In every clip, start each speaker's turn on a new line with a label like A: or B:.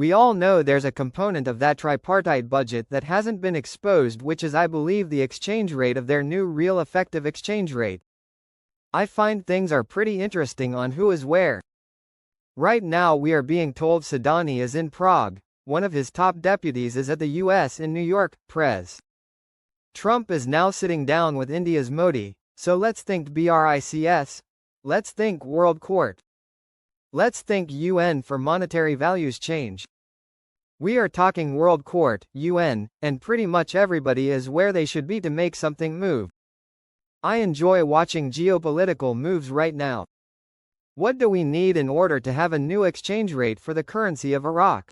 A: We all know there's a component of that tripartite budget that hasn't been exposed, which is, I believe, the exchange rate of their new real effective exchange rate. I find things are pretty interesting on who is where. Right now we are being told Sadani is in Prague, one of his top deputies is at the US in New York, Pres. Trump is now sitting down with India's Modi, so let's think BRICS. Let's think World Court. Let's think UN for monetary values change. We are talking World Court, UN, and pretty much everybody is where they should be to make something move. I enjoy watching geopolitical moves right now. What do we need in order to have a new exchange rate for the currency of Iraq?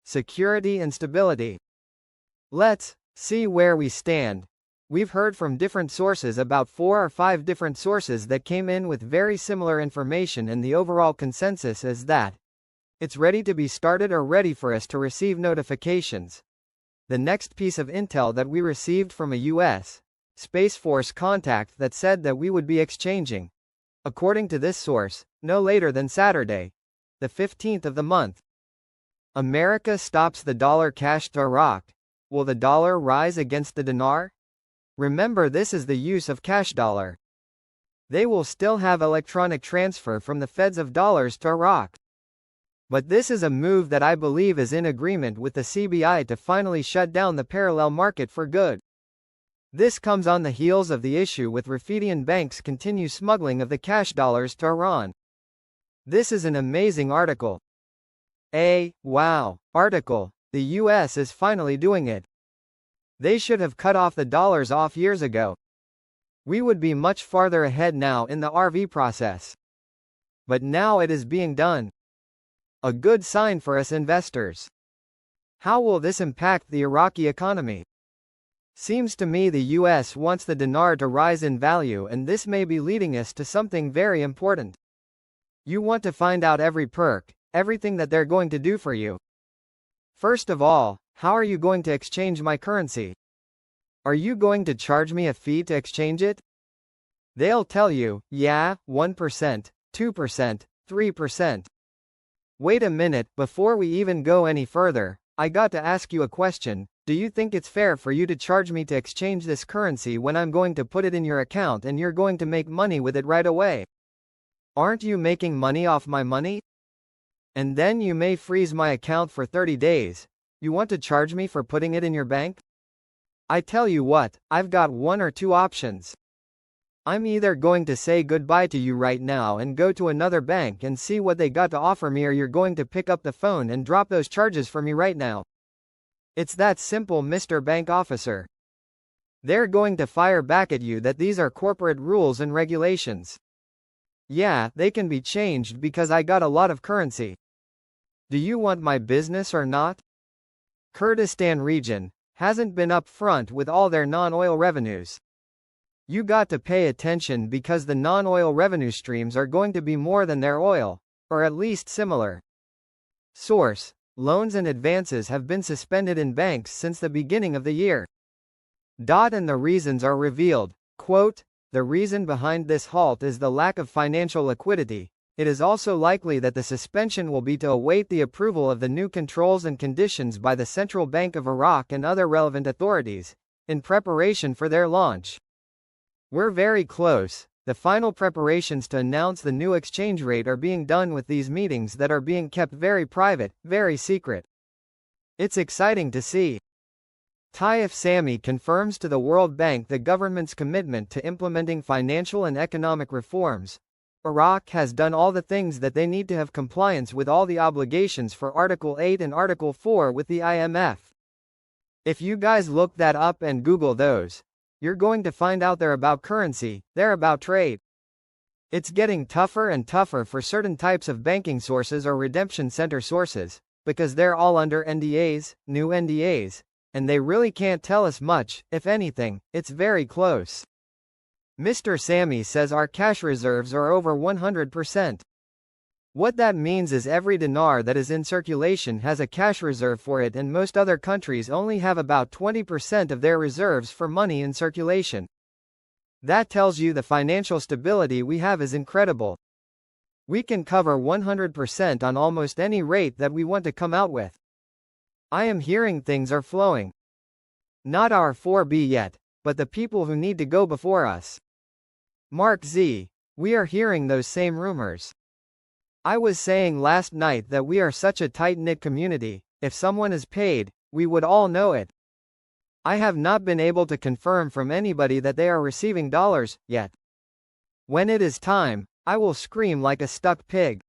A: Security and stability. Let's see where we stand. We've heard from different sources, about 4 or 5 different sources that came in with very similar information, and the overall consensus is that it's ready to be started or ready for us to receive notifications. The next piece of intel that we received from a U.S. Space Force contact that said that we would be exchanging, according to this source, no later than Saturday, the 15th of the month. America stops the dollar cash to Iraq. Will the dollar rise against the dinar? Remember, this is the use of cash dollar. They will still have electronic transfer from the feds of dollars to Iraq. But this is a move that I believe is in agreement with the CBI to finally shut down the parallel market for good. This comes on the heels of the issue with Raffidian banks continue smuggling of the cash dollars to Iran. This is an amazing article. Wow article. The US is finally doing it. They should have cut off the dollars off years ago. We would be much farther ahead now in the RV process. But now it is being done. A good sign for us investors. How will this impact the Iraqi economy? Seems to me the US wants the dinar to rise in value, and this may be leading us to something very important. You want to find out every perk, everything that they're going to do for you. First of all, how are you going to exchange my currency? Are you going to charge me a fee to exchange it? They'll tell you, yeah, 1%, 2%, 3%. Wait a minute, before we even go any further, I got to ask you a question. Do you think it's fair for you to charge me to exchange this currency when I'm going to put it in your account and you're going to make money with it right away? Aren't you making money off my money? And then you may freeze my account for 30 days. You want to charge me for putting it in your bank? I tell you what, I've got 1 or 2 options. I'm either going to say goodbye to you right now and go to another bank and see what they got to offer me, or you're going to pick up the phone and drop those charges for me right now. It's that simple, Mr. Bank Officer. They're going to fire back at you that these are corporate rules and regulations. Yeah, they can be changed because I got a lot of currency. Do you want my business or not? Kurdistan region hasn't been up front with all their non-oil revenues. You got to pay attention because the non-oil revenue streams are going to be more than their oil, or at least similar. Source: loans and advances have been suspended in banks since the beginning of the year. And the reasons are revealed. Quote, the reason behind this halt is the lack of financial liquidity. It is also likely that the suspension will be to await the approval of the new controls and conditions by the Central Bank of Iraq and other relevant authorities, in preparation for their launch. We're very close. The final preparations to announce the new exchange rate are being done with these meetings that are being kept very private, very secret. It's exciting to see. Taif Sami confirms to the World Bank the government's commitment to implementing financial and economic reforms. Iraq has done all the things that they need to have compliance with all the obligations for Article 8 and Article 4 with the IMF. If you guys look that up and Google those, you're going to find out they're about currency, they're about trade. It's getting tougher and tougher for certain types of banking sources or redemption center sources, because they're all under NDAs, new NDAs, and they really can't tell us much. If anything, it's very close. Mr. Sami says our cash reserves are over 100%. What that means is every dinar that is in circulation has a cash reserve for it, and most other countries only have about 20% of their reserves for money in circulation. That tells you the financial stability we have is incredible. We can cover 100% on almost any rate that we want to come out with. I am hearing things are flowing. Not our 4B yet, but the people who need to go before us. Mark Z. We are hearing those same rumors. I was saying last night that we are such a tight-knit community, if someone is paid, we would all know it. I have not been able to confirm from anybody that they are receiving dollars, yet. When it is time, I will scream like a stuck pig.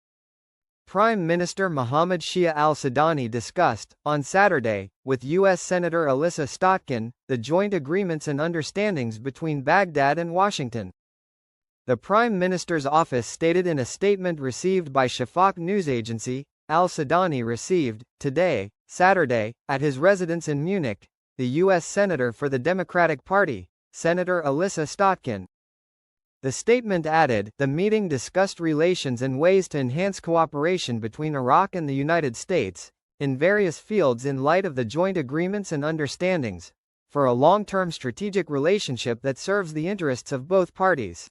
A: Prime Minister Mohammed Shia al-Sudani discussed, on Saturday, with U.S. Senator Alyssa Stotkin, the joint agreements and understandings between Baghdad and Washington. The Prime Minister's office stated in a statement received by Shafaq news agency, al-Sudani received, today, Saturday, at his residence in Munich, the U.S. Senator for the Democratic Party, Senator Alyssa Stotkin. The statement added, the meeting discussed relations and ways to enhance cooperation between Iraq and the United States, in various fields in light of the joint agreements and understandings, for a long-term strategic relationship that serves the interests of both parties.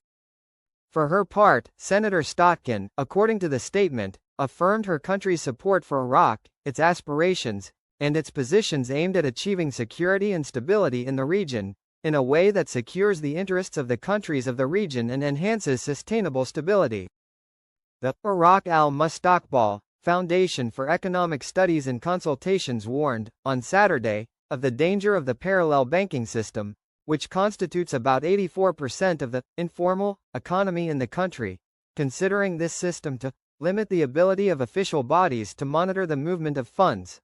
A: For her part, Senator Stotkin, according to the statement, affirmed her country's support for Iraq, its aspirations, and its positions aimed at achieving security and stability in the region, in a way that secures the interests of the countries of the region and enhances sustainable stability. The Iraq al-Mustaqbal Foundation for Economic Studies and Consultations warned, on Saturday, of the danger of the parallel banking system, which constitutes about 84% of the informal economy in the country, considering this system to limit the ability of official bodies to monitor the movement of funds.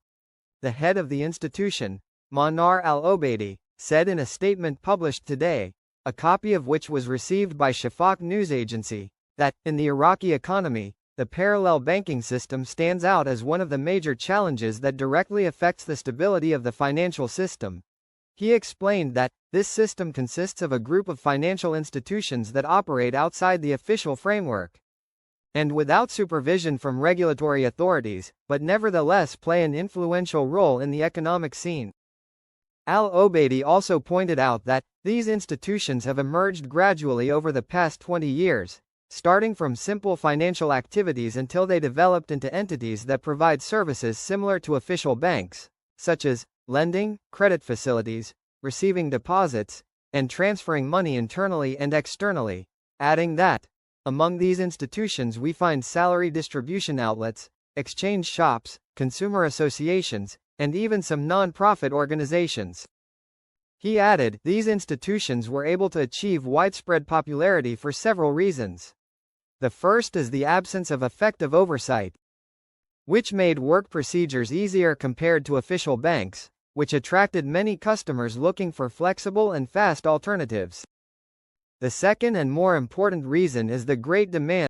A: The head of the institution, Manar al-Obaidi, said in a statement published today, a copy of which was received by Shafaq news agency, that, in the Iraqi economy, the parallel banking system stands out as one of the major challenges that directly affects the stability of the financial system. He explained that, this system consists of a group of financial institutions that operate outside the official framework, and without supervision from regulatory authorities, but nevertheless play an influential role in the economic scene. Al-Obaidi also pointed out that, these institutions have emerged gradually over the past 20 years, starting from simple financial activities until they developed into entities that provide services similar to official banks, such as lending, credit facilities, receiving deposits, and transferring money internally and externally, adding that, among these institutions we find salary distribution outlets, exchange shops, consumer associations, and even some non-profit organizations. He added, these institutions were able to achieve widespread popularity for several reasons. The first is the absence of effective oversight, which made work procedures easier compared to official banks, which attracted many customers looking for flexible and fast alternatives. The second and more important reason is the great demand